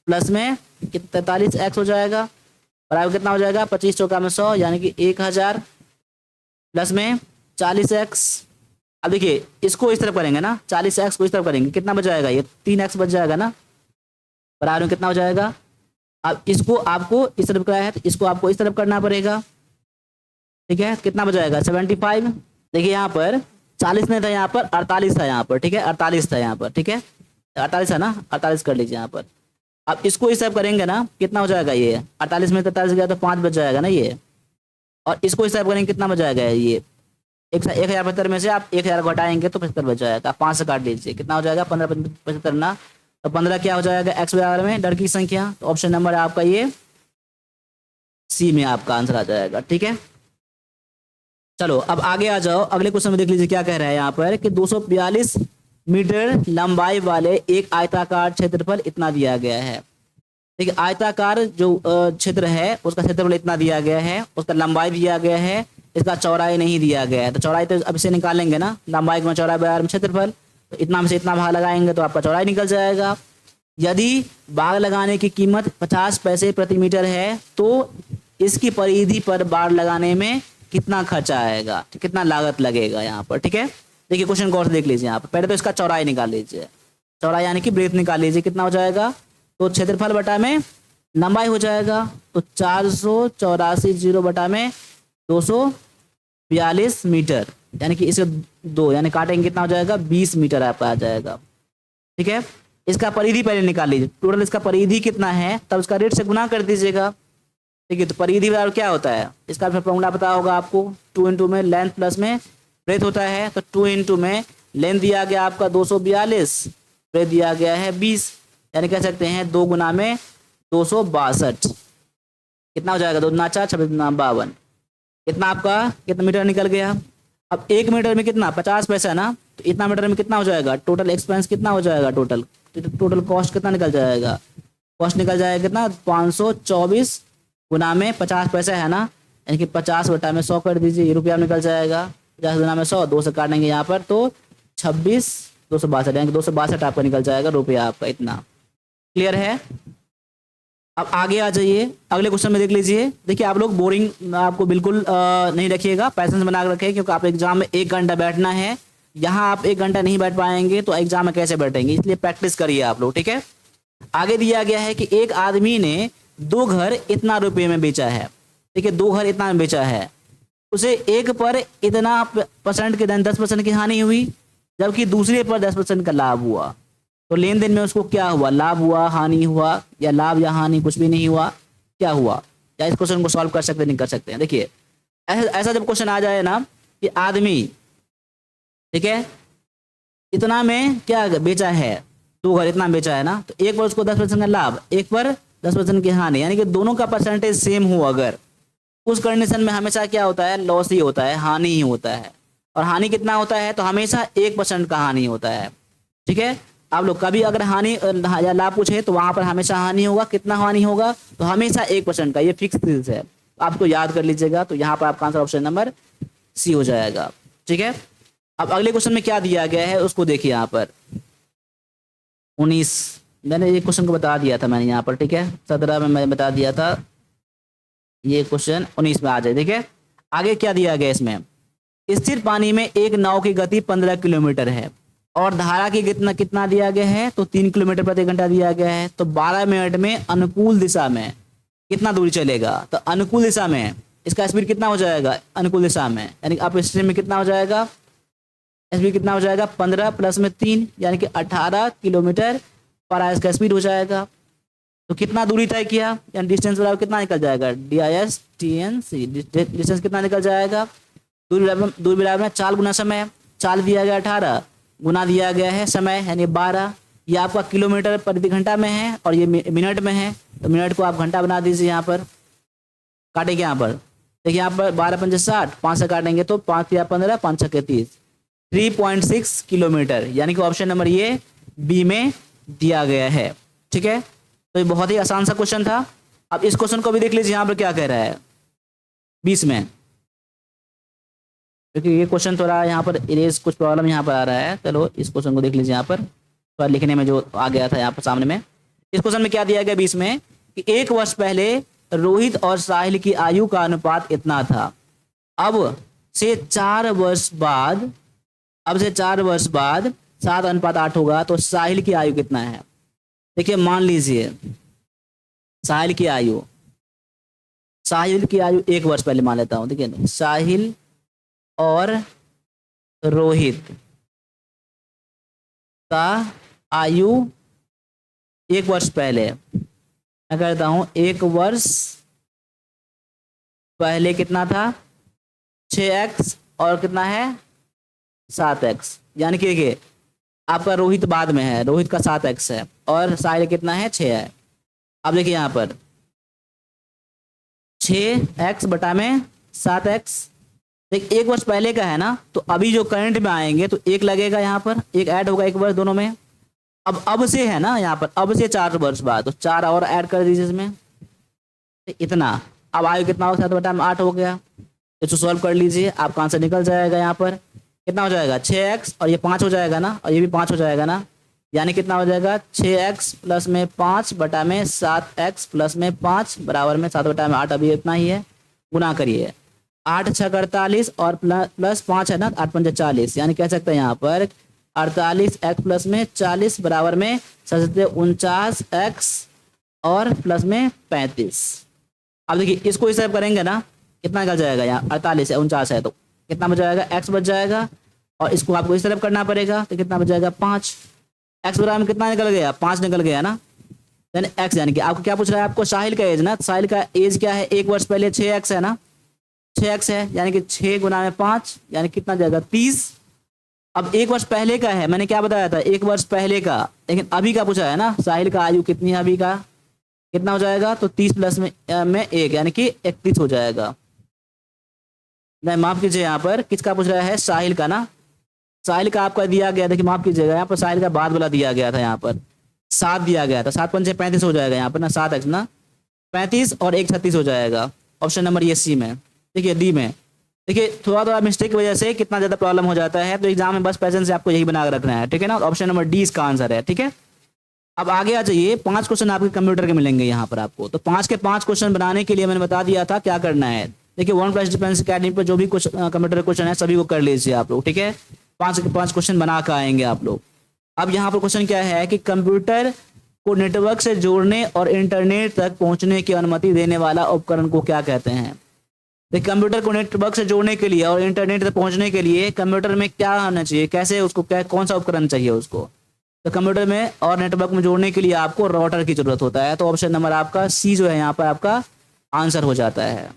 प्लस में 43 एक्स हो जाएगा, बराबर कितना हो जाएगा 25 चौका में 100 यानी कि 1000, प्लस में 40 एक्स। अब देखिए इसको इस तरफ करेंगे ना, 40 एक्स को इस तरफ करेंगे कितना बच जाएगा, ये 3 एक्स बच जाएगा ना, बराबर कितना हो जाएगा। अब इसको आपको इस तरफ कराया है तो इसको आपको इस तरफ करना पड़ेगा, ठीक है, कितना बच जाएगा 75। देखिए यहाँ पर 40 नहीं था, यहाँ पर 48 था, यहाँ पर ठीक है 48 था यहाँ पर, ठीक है 48 है ना, 48 कर लीजिए यहाँ पर। अब इसको इस तरफ करेंगे ना कितना हो जाएगा, ये 48 में 43 गया तो 5 बच जाएगा ना ये, और इसको इस तरफ करेंगे कितना बच जाएगा, ये 1075 में से आप 1000 घटाएंगे तो 75 बच जाएगा, 5 से काट लीजिए कितना हो जाएगा 15 75 ना, तो 15 क्या हो जाएगा एक्स बराबर में डर की संख्या, तो ऑप्शन नंबर आपका ये सी में आपका आंसर आ जाएगा। ठीक है, चलो अब आगे आ जाओ, अगले क्वेश्चन में देख लीजिए क्या कह रहा है यहाँ पर कि 242 मीटर लंबाई वाले एक आयताकार क्षेत्रफल इतना दिया गया है। देखिए आयताकार जो क्षेत्र है उसका क्षेत्रफल इतना दिया गया है, उसका लंबाई दिया गया है, इसका चौड़ाई नहीं दिया गया है। तो चौड़ाई तो अब इसे निकालेंगे ना, लंबाई में चौड़ाई बराबर में क्षेत्रफल, तो इतना में से इतना भाग लगाएंगे तो आपका चौड़ाई निकल जाएगा। यदि बाड़ लगाने की कीमत 50 पैसे प्रति मीटर है तो इसकी परिधि पर बाड़ लगाने में कितना खर्चा आएगा, कितना लागत लगेगा यहाँ पर। ठीक है, देखिए क्वेश्चन गौर से देख लीजिए यहाँ पर। पहले तो इसका चौड़ाई निकाल लीजिए, चौड़ाई यानी कि ब्रेथ निकाल लीजिए, कितना हो जाएगा, तो क्षेत्रफल बटा में लंबाई हो जाएगा, तो 484 जीरो बटा में 242 मीटर, यानी कि इसे 2 यानी काटेंगे कितना हो जाएगा 20 मीटर आपका आ जाएगा। ठीक है, इसका परिधि पहले निकाल लीजिए, टोटल इसका परिधि कितना है तब उसका रेट से गुना कर दीजिएगा। ठीक है, तो परिधि बराबर क्या होता है, इसका फिर फॉर्मूला पता होगा आपको, 2 इंटू में लेंथ प्लस में ब्रेथ होता है, तो 2 इंटू में लेंथ दिया गया आपका 242, ब्रेथ दिया गया है 20, यानी कह सकते हैं 2 गुना में 262, कितना हो जाएगा 2 गुना 4 26 गुना 52, कितना आपका कितना मीटर निकल गया। अब 1 मीटर में कितना 50 पैसा ना, तो इतना मीटर में कितना हो जाएगा, टोटल एक्सपेंस कितना हो जाएगा, टोटल कॉस्ट कितना निकल जाएगा, कॉस्ट निकल जाएगा कितना 524 गुना में 50 पैसा है ना, यानी कि 50 बटा में 100 कर दीजिए, ये रुपया निकल जाएगा, 50 गुना में 100 2 से काटेंगे यहाँ पर तो 26 262, यानी कि 262 आपका निकल जाएगा रुपया आपका इतना। क्लियर है, अब आगे आ जाइए, अगले क्वेश्चन में देख लीजिए। देखिए आप लोग बोरिंग आपको बिल्कुल नहीं रखिएगा, पैसेंस बना के रखें, क्योंकि आप एग्जाम में 1 घंटा बैठना है, यहाँ आप 1 घंटा नहीं बैठ पाएंगे तो एग्जाम में कैसे बैठेंगे, इसलिए प्रैक्टिस करिए आप लोग। ठीक है, आगे दिया गया है कि एक आदमी ने 2 घर इतना रुपये में बेचा है। ठीक है, 2 घर इतना में बेचा है, उसे एक पर इतना % के 10% की हानि हुई, जबकि दूसरे पर 10% का लाभ हुआ, तो लेन देन में उसको क्या हुआ, लाभ हुआ, हानि हुआ, या लाभ या हानि कुछ भी नहीं हुआ, क्या हुआ। या इस क्वेश्चन को सॉल्व कर सकते नहीं कर सकते हैं। देखिए ऐसा जब क्वेश्चन आ जाए ना कि आदमी, ठीक है, इतना में क्या बेचा है, 2 घर इतना बेचा है ना, तो एक पर उसको 10% का लाभ, एक पर 10% की हानि, यानी कि दोनों का परसेंटेज सेम हो अगर, उस कंडीशन में हमेशा क्या होता है, लॉस ही होता है, हानि ही होता है। और हानि कितना होता है, तो हमेशा 1% का हानि होता है। ठीक है, आप लोग कभी अगर हानि या लाभ पूछे तो वहां पर हमेशा हानि होगा, कितना हानि होगा, तो हमेशा 1% का, ये फिक्स चीज है, आपको याद कर लीजिएगा। तो यहाँ पर आपका आंसर ऑप्शन नंबर सी हो जाएगा। ठीक है, अब अगले क्वेश्चन में क्या दिया गया है उसको देखिए यहाँ पर 19, मैंने ये क्वेश्चन को बता दिया था मैंने यहाँ पर। ठीक है, 17 में मैं बता दिया था, ये क्वेश्चन 19 में आ जाए। देखिए आगे क्या दिया गया इसमें, स्थिर पानी में एक नाव की गति 15 किलोमीटर है और धारा की कितना दिया गया है, तो 3 किलोमीटर प्रति घंटा दिया गया है, तो 12 मिनट में अनुकूल दिशा में कितना दूरी चलेगा, तो अनुकूल दिशा में इसका स्पीड कितना हो जाएगा, अनुकूल दिशा में, यानी आप स्ट्रीम में कितना हो जाएगा, स्पीड कितना हो जाएगा 15 प्लस में 3 यानी कि 18 किलोमीटर पर आवर इसका स्पीड हो जाएगा। तो कितना दूरी तय किया, यानी डिस्टेंस बराबर कितना निकल जाएगा, DISTNC, डिस्टेंस कितना निकल जाएगा, दूरी बराबर 4 गुना समय, 4 दिया गया 18 गुना दिया गया है समय यानी 12, ये आपका किलोमीटर प्रति घंटा में है और ये मिनट में है, तो मिनट को आप घंटा बना दीजिए, यहाँ पर काटेंगे, यहाँ पर देखिए यहाँ पर 12 पंजे 60, 5 से काटेंगे तो 5 या 15, 5 छक्के 30, 3.6 किलोमीटर, यानी कि ऑप्शन नंबर ये बी में दिया गया है। ठीक है, तो ये बहुत ही आसान सा क्वेश्चन था। अब इस क्वेश्चन को भी देख लीजिए यहाँ पर क्या कह रहा है 20 में, क्योंकि ये क्वेश्चन थोड़ा यहाँ पर इरेज कुछ प्रॉब्लम यहाँ पर आ रहा है। चलो इस क्वेश्चन को देख लीजिए यहाँ पर, थोड़ा लिखने में जो आ गया था यहाँ पर सामने में। इस क्वेश्चन में क्या दिया गया 20 में कि 1 वर्ष पहले रोहित और साहिल की आयु का अनुपात इतना था, अब से 4 वर्ष बाद 7:8 होगा तो साहिल की आयु कितना है। देखिए मान लीजिए साहिल की आयु 1 वर्ष पहले मान लेता हूं। देखिए साहिल और रोहित का आयु 1 वर्ष पहले, मैं कहता हूं 1 वर्ष पहले कितना था 6x और कितना है 7x, यानी कि देखिए आपका रोहित बाद में है, रोहित का 7x है और साहिल कितना है 6 है। अब देखिए यहाँ पर 6x बटा में 7x, देख 1 वर्ष पहले का है ना, तो अभी जो करंट में आएंगे तो 1 लगेगा, यहाँ पर 1 ऐड होगा 1 वर्ष दोनों में। अब से है ना यहाँ पर, अब से 4 वर्ष बाद, तो 4 और ऐड कर दीजिए इसमें, इतना। अब आयु कितना होगा 7/8 हो गया। इसको सॉल्व कर लीजिए, आपका आंसर निकल जाएगा। यहाँ पर कितना हो जाएगा 6x और ये 5 हो जाएगा ना, और ये भी 5 हो जाएगा ना, यानी कितना हो जाएगा 6x प्लस में 5 बटा में 7x प्लस में 5 बराबर में 7/8, अभी इतना ही है। गुना करिए 8 6 48 और प्लस 5 है ना, 8 5 40, यानी कह सकते हैं यहाँ पर 48x प्लस में 40 बराबर में 49x और प्लस में 35। अब देखिए इसको इस तरफ करेंगे ना, कितना निकल जाएगा, यहाँ 48 है 49 है तो कितना बच जाएगा x बच जाएगा, और इसको आपको इस तरफ करना पड़ेगा तो कितना बच जाएगा 5। x बराबर में कितना निकल गया 5 निकल गया ना, यानी x, यानी कि आपको क्या पूछ रहा है, आपको साहिल का एज ना, साहिल का एज क्या है 1 वर्ष पहले 6x है ना, 6x है, यानी कि 6 गुना में 5 यानी कितना जाएगा 30। अब 1 वर्ष पहले का है, मैंने क्या बताया था 1 वर्ष पहले का, लेकिन अभी का पूछा है ना, साहिल का आयु कितनी है अभी का, कितना हो जाएगा, तो 30 प्लस में 1 यानी कि 31 हो जाएगा। नहीं माफ कीजिए, यहाँ पर किसका पूछ रहा है साहिल का ना, साहिल का आपका दिया गया, देखिए माफ कीजिएगा यहाँ पर साहिल का बाद वाला दिया गया था, यहाँ पर 7 दिया गया था, 7 पंचे 35 हो जाएगा यहाँ पर ना, 7x ना 35 और 1 36 हो जाएगा। ऑप्शन नंबर ये सी में। देखिए डी में देखिए थोड़ा मिस्टेक की वजह से कितना ज्यादा प्रॉब्लम हो जाता है, तो एग्जाम में बस पेशेंस से आपको यही बना के रखना है, ठीक है ना। ऑप्शन नंबर डी इसका आंसर है, ठीक है। अब आगे आ जाइए, 5 क्वेश्चन आपके कंप्यूटर के मिलेंगे यहाँ पर आपको, तो 5 के 5 क्वेश्चन बनाने के लिए मैंने बता दिया था क्या करना है। देखिए 1+ डिफेंस अकेडमी पर जो भी कुछ कंप्यूटर क्वेश्चन है सभी को कर लीजिए आप लोग, ठीक है। 5 के 5 क्वेश्चन बना कर आएंगे आप लोग। अब यहाँ पर क्वेश्चन क्या है कि कंप्यूटर को नेटवर्क से जोड़ने और इंटरनेट तक पहुंचने की अनुमति देने वाला उपकरण को क्या कहते हैं। देखिए कंप्यूटर को नेटवर्क से जोड़ने के लिए और इंटरनेट तक पहुंचने के लिए कंप्यूटर में क्या होना चाहिए, कैसे उसको कौन सा उपकरण चाहिए उसको, तो कंप्यूटर में और नेटवर्क में जोड़ने के लिए आपको राउटर की जरूरत होता है। तो ऑप्शन नंबर आपका सी जो है यहाँ पर आपका आंसर हो जाता है।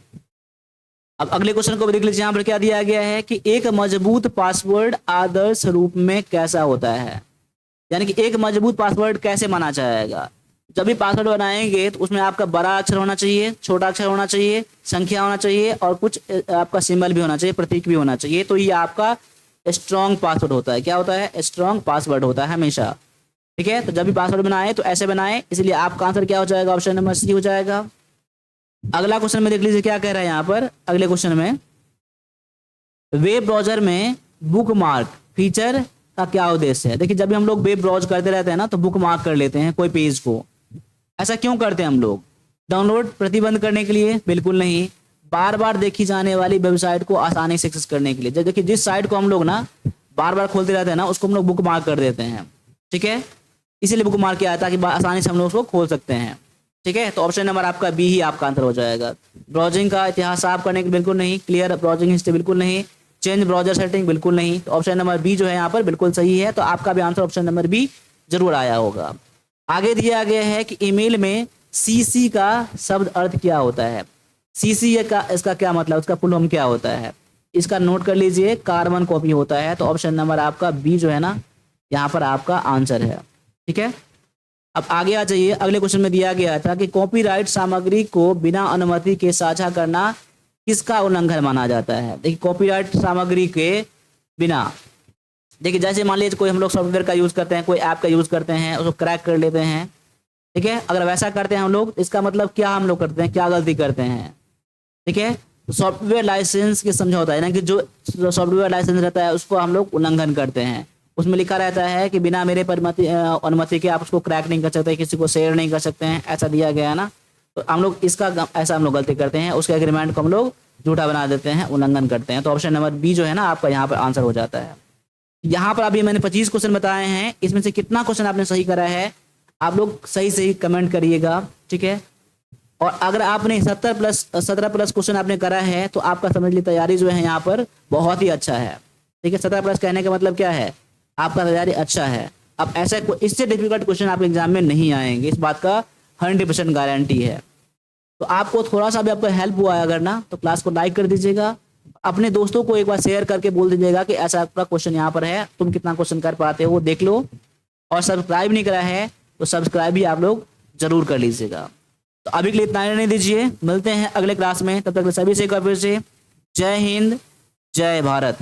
अब अगले क्वेश्चन को भी देख लीजिए, यहाँ पर क्या दिया गया है कि एक मजबूत पासवर्ड आदर्श रूप में कैसा होता है, यानी कि एक मजबूत पासवर्ड कैसे माना जाएगा। जब भी पासवर्ड बनाएंगे तो उसमें आपका बड़ा अक्षर होना चाहिए, छोटा अक्षर होना चाहिए, संख्या होना चाहिए और कुछ आपका सिंबल भी होना चाहिए, प्रतीक भी होना चाहिए, तो ये आपका स्ट्रॉन्ग पासवर्ड होता है। क्या होता है, स्ट्रॉन्ग पासवर्ड होता है हमेशा, ठीक है। तो जब भी पासवर्ड बनाए तो ऐसे बनाए, इसलिए आपका आंसर क्या हो जाएगा, ऑप्शन नंबर सी हो जाएगा। अगला क्वेश्चन में देख लीजिए क्या कह रहा है यहाँ पर। अगले क्वेश्चन में वेब ब्राउजर में बुक मार्क फीचर का क्या उद्देश्य है। देखिए जब भी हम लोग वेब ब्राउज करते रहते हैं ना, तो बुक मार्क कर लेते हैं कोई पेज को। ऐसा क्यों करते हैं हम लोग, डाउनलोड प्रतिबंध करने के लिए, बिल्कुल नहीं, बार बार देखी जाने वाली वेबसाइट को आसानी से एक्सेस करने के लिए। जब देखिए जिस साइट को हम लोग ना बार बार खोलते रहते हैं ना, उसको हम लोग बुक मार्क कर देते हैं, ठीक है। इसीलिए बुक मार्क किया था कि आसानी से हम लोग उसको खोल सकते हैं, ठीक है। तो ऑप्शन नंबर आपका बी ही आपका आंसर हो जाएगा। ब्राउजिंग का इतिहास साफ करने के बिल्कुल नहीं, क्लियर ब्राउजिंग हिस्ट्री बिल्कुल नहीं, चेंज ब्राउजर सेटिंग बिल्कुल नहीं। तो ऑप्शन नंबर बी जो है यहाँ पर बिल्कुल सही है। तो आपका भी आंसर ऑप्शन नंबर बी जरूर आया होगा। आगे दिया गया है कि ईमेल में सीसी का शब्द अर्थ क्या होता है। सीसी का इसका क्या मतलब, उसका फुल फॉर्म क्या होता है, इसका नोट कर लीजिए, कार्बन कॉपी होता है। तो ऑप्शन नंबर आपका बी जो है ना यहाँ पर आपका आंसर है, ठीक है। अब आगे आ जाइए, अगले क्वेश्चन में दिया गया था कि कॉपीराइट सामग्री को बिना अनुमति के साझा करना किसका उल्लंघन माना जाता है? देखिए कॉपीराइट सामग्री के बिना, देखिए जैसे मान लीजिए कोई हम लोग सॉफ्टवेयर का यूज करते हैं, कोई ऐप का यूज करते हैं, उसको क्रैक कर लेते हैं, ठीक है, अगर वैसा करते हैं हम लोग, इसका मतलब क्या हम लोग करते हैं, क्या गलती करते हैं, ठीक है, तो सॉफ्टवेयर लाइसेंस के समझौता है ना, कि जो सॉफ्टवेयर लाइसेंस रहता है उसको हम लोग उल्लंघन करते हैं। उसमें लिखा रहता है कि बिना मेरे अनुमति के आप उसको क्रैक नहीं कर सकते, किसी को शेयर नहीं कर सकते हैं, ऐसा दिया गया है ना। तो हम लोग ऐसा हम लोग गलती करते हैं, उसके एग्रीमेंट को हम लोग झूठा बना देते हैं, उल्लंघन करते हैं। तो ऑप्शन नंबर बी जो है ना आपका यहाँ पर आंसर हो जाता है। यहाँ पर अभी मैंने 25 क्वेश्चन बताए हैं, इसमें से कितना क्वेश्चन आपने सही करा है आप लोग सही सही कमेंट करिएगा, ठीक है। और अगर आपने 17 प्लस क्वेश्चन आपने करा है तो आपका समझ ली तैयारी जो है यहाँ पर बहुत ही अच्छा है, ठीक है। 17 प्लस कहने का मतलब क्या है, आपका तैयारी अच्छा है। अब ऐसा इससे डिफिकल्ट क्वेश्चन आपके एग्जाम में नहीं आएंगे, इस बात का 100% गारंटी है। तो आपको थोड़ा सा भी आपको हेल्प हुआ है अगर ना, तो क्लास को लाइक कर दीजिएगा, अपने दोस्तों को एक बार शेयर करके बोल दीजिएगा कि ऐसा आपका क्वेश्चन यहाँ पर है, तुम कितना क्वेश्चन कर पाते हो वो देख लो। और सब्सक्राइब नहीं करा है तो सब्सक्राइब भी आप लोग जरूर कर लीजिएगा। तो अभी के लिए इतना ही रहने दीजिए, मिलते हैं अगले क्लास में, तब तक सभी से एक बार फिर से जय हिंद, जय भारत।